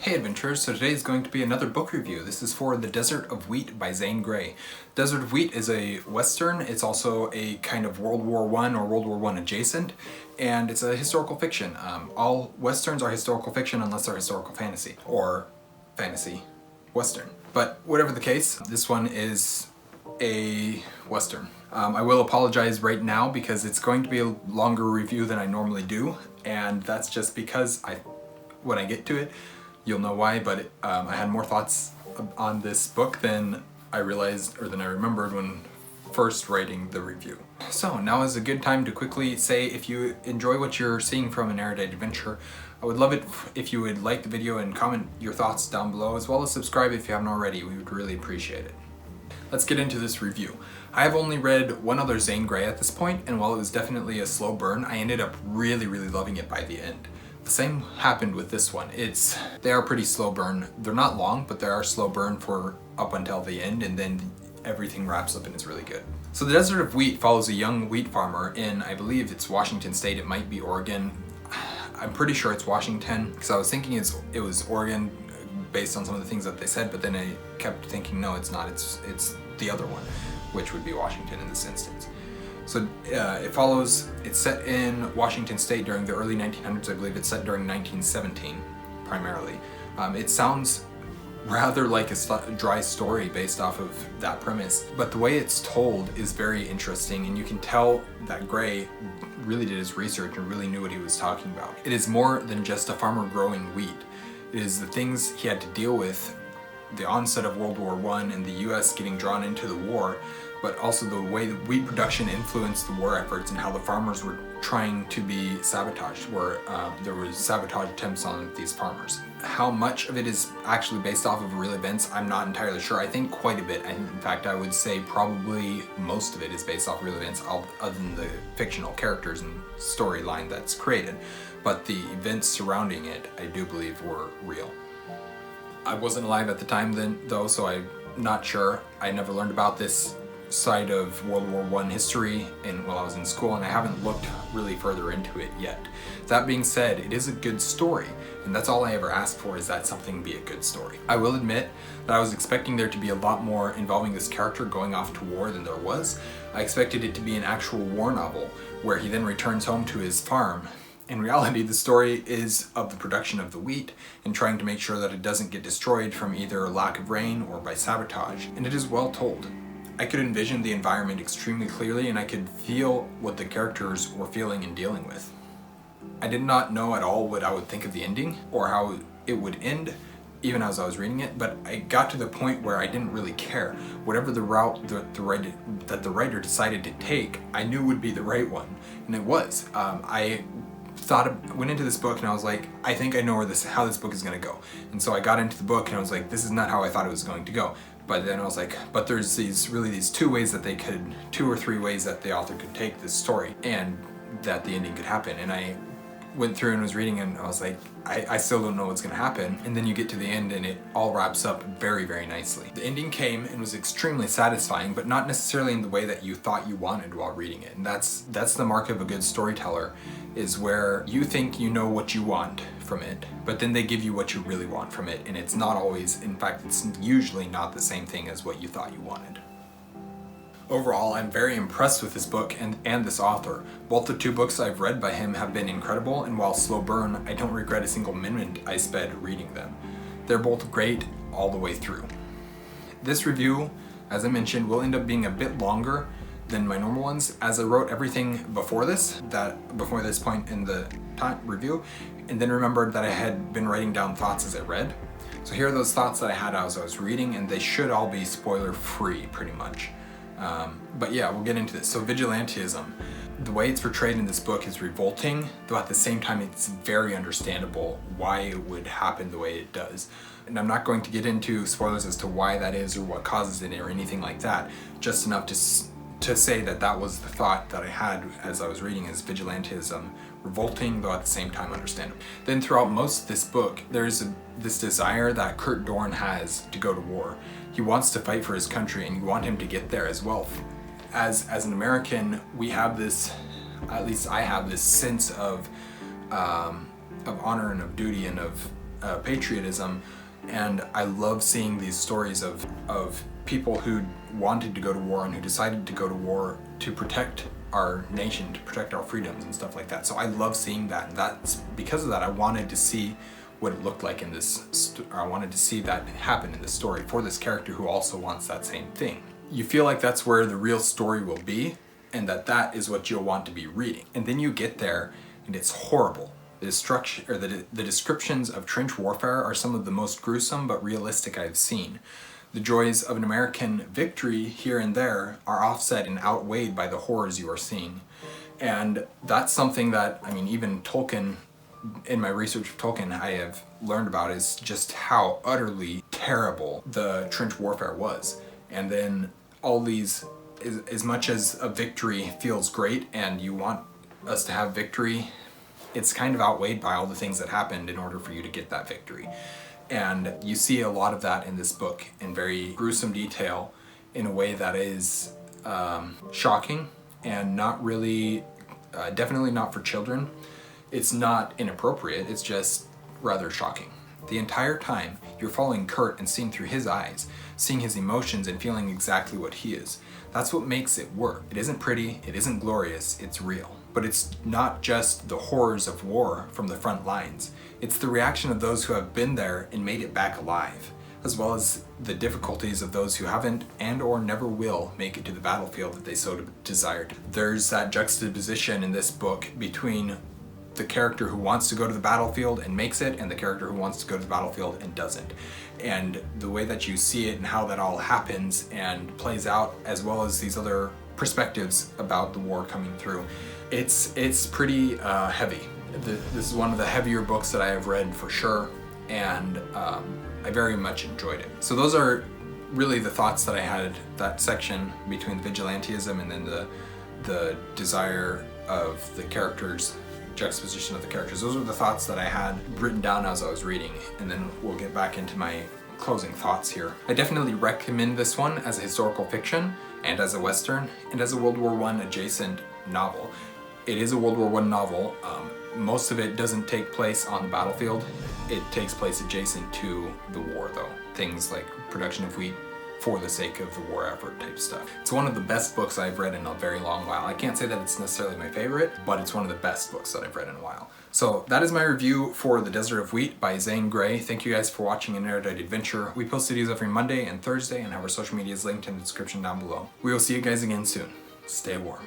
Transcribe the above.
Hey adventurers, so today is going to be another book review. This is for The Desert of Wheat by Zane Grey. Desert of Wheat is a western. It's also a kind of World War I or World War I adjacent, and it's a historical fiction. All westerns are historical fiction unless they're historical fantasy or fantasy western. But whatever the case, this one is a western. I will apologize right now because it's going to be a longer review than I normally do, and that's just because when I get to it, you'll know why, but I had more thoughts on this book than I realized or than I remembered when first writing the review. So now is a good time to quickly say if you enjoy what you're seeing from an Erudite adventure, I would love it if you would like the video and comment your thoughts down below, as well as subscribe if you haven't already. We would really appreciate it. Let's get into this review. I have only read one other Zane Grey at this point, and while it was definitely a slow burn, I ended up really loving it by the end. The same happened with this one. They are pretty slow burn. They're not long, but they are slow burn for up until the end, and then everything wraps up and it's really good. So The Desert of Wheat follows a young wheat farmer in, I believe it's Washington State, it might be Oregon. I'm pretty sure it's Washington, because I was thinking it was Oregon based on some of the things that they said, but then I kept thinking, no, it's not, it's the other one, which would be Washington in this instance. So it's set in Washington State during the early 1900s. I believe it's set during 1917, primarily. It sounds rather like a dry story based off of that premise, but the way it's told is very interesting, and you can tell that Grey really did his research and really knew what he was talking about. It is more than just a farmer growing wheat. It is the things he had to deal with, the onset of World War I and the US getting drawn into the war, but also the way the wheat production influenced the war efforts and how the farmers were trying to be sabotaged, where there was sabotage attempts on these farmers. How much of it is actually based off of real events, I'm not entirely sure. I think quite a bit. In fact, I would say probably most of it is based off real events, other than the fictional characters and storyline that's created. But the events surrounding it, I do believe, were real. I wasn't alive at the time then, though, so I'm not sure. I never learned about this side of World War I history while I was in school, and I haven't looked really further into it yet. That being said, it is a good story, and that's all I ever ask for, is that something be a good story. I will admit that I was expecting there to be a lot more involving this character going off to war than there was. I expected it to be an actual war novel where he then returns home to his farm. In reality, the story is of the production of the wheat and trying to make sure that it doesn't get destroyed from either lack of rain or by sabotage, and it is well told. I could envision the environment extremely clearly, and I could feel what the characters were feeling and dealing with. I did not know at all what I would think of the ending or how it would end, even as I was reading it, but I got to the point where I didn't really care. Whatever the route that the writer decided to take, I knew would be the right one, and it was. I went into this book and I was like, I think I know how this book is going to go. And so I got into the book and I was like, this is not how I thought it was going to go. But then I was like, but there's these 2 or 3 ways that the author could take this story and that the ending could happen. And I went through and was reading and I was like, I still don't know what's going to happen. And then you get to the end and it all wraps up very nicely. The ending came and was extremely satisfying, but not necessarily in the way that you thought you wanted while reading it. And that's the mark of a good storyteller, is where you think you know what you want from it, but then they give you what you really want from it, and it's not always, in fact, it's usually not the same thing as what you thought you wanted. Overall, I'm very impressed with this book and this author. Both the 2 books I've read by him have been incredible, and while slow burn, I don't regret a single minute I spent reading them. They're both great all the way through. This review, as I mentioned, will end up being a bit longer than my normal ones, as I wrote everything before this point in the review, and then remembered that I had been writing down thoughts as I read. So here are those thoughts that I had as I was reading, and they should all be spoiler free pretty much. But yeah, we'll get into this. So vigilantism, the way it's portrayed in this book is revolting, though at the same time it's very understandable why it would happen the way it does. And I'm not going to get into spoilers as to why that is or what causes it or anything like that, just enough to say that was the thought that I had as I was reading, is vigilantism, revolting, though at the same time understandable. Then throughout most of this book, there's this desire that Kurt Dorn has to go to war. He wants to fight for his country, and you want him to get there as well. As an American, we have this, at least I have this sense of honor and of duty and of patriotism, and I love seeing these stories of people who wanted to go to war and who decided to go to war to protect our nation, to protect our freedoms and stuff like that. So I love seeing that, and that's because of that I wanted to see what it looked like in this, I wanted to see that happen in this story for this character who also wants that same thing. You feel like that's where the real story will be, and that is what you'll want to be reading. And then you get there, and it's horrible. The destruction, or the descriptions of trench warfare are some of the most gruesome but realistic I've seen. The joys of an American victory here and there are offset and outweighed by the horrors you are seeing. And that's something that, I mean, even Tolkien, in my research of Tolkien, I have learned about is just how utterly terrible the trench warfare was. And then all these, as much as a victory feels great and you want us to have victory, it's kind of outweighed by all the things that happened in order for you to get that victory. And you see a lot of that in this book in very gruesome detail, in a way that is shocking and not really, definitely not for children. It's not inappropriate, it's just rather shocking. The entire time, you're following Kurt and seeing through his eyes, seeing his emotions and feeling exactly what he is. That's what makes it work. It isn't pretty, it isn't glorious, it's real. But it's not just the horrors of war from the front lines. It's the reaction of those who have been there and made it back alive, as well as the difficulties of those who haven't and or never will make it to the battlefield that they so desired. There's that juxtaposition in this book between the character who wants to go to the battlefield and makes it, and the character who wants to go to the battlefield and doesn't. And the way that you see it and how that all happens and plays out, as well as these other perspectives about the war coming through, it's pretty heavy. This is one of the heavier books that I have read for sure, and I very much enjoyed it. So those are really the thoughts that I had, that section between vigilantism and then the desire of the characters, juxtaposition of the characters. Those are the thoughts that I had written down as I was reading, and then we'll get back into my closing thoughts here. I definitely recommend this one as a historical fiction and as a Western and as a World War I adjacent novel. It is a World War I novel. Most of it doesn't take place on the battlefield. It takes place adjacent to the war though. Things like production of wheat for the sake of the war effort type stuff. It's one of the best books I've read in a very long while. I can't say that it's necessarily my favorite, but it's one of the best books that I've read in a while. So that is my review for The Desert of Wheat by Zane Grey. Thank you guys for watching an Erudite Adventure. We post videos every Monday and Thursday and have our social medias linked in the description down below. We will see you guys again soon. Stay warm.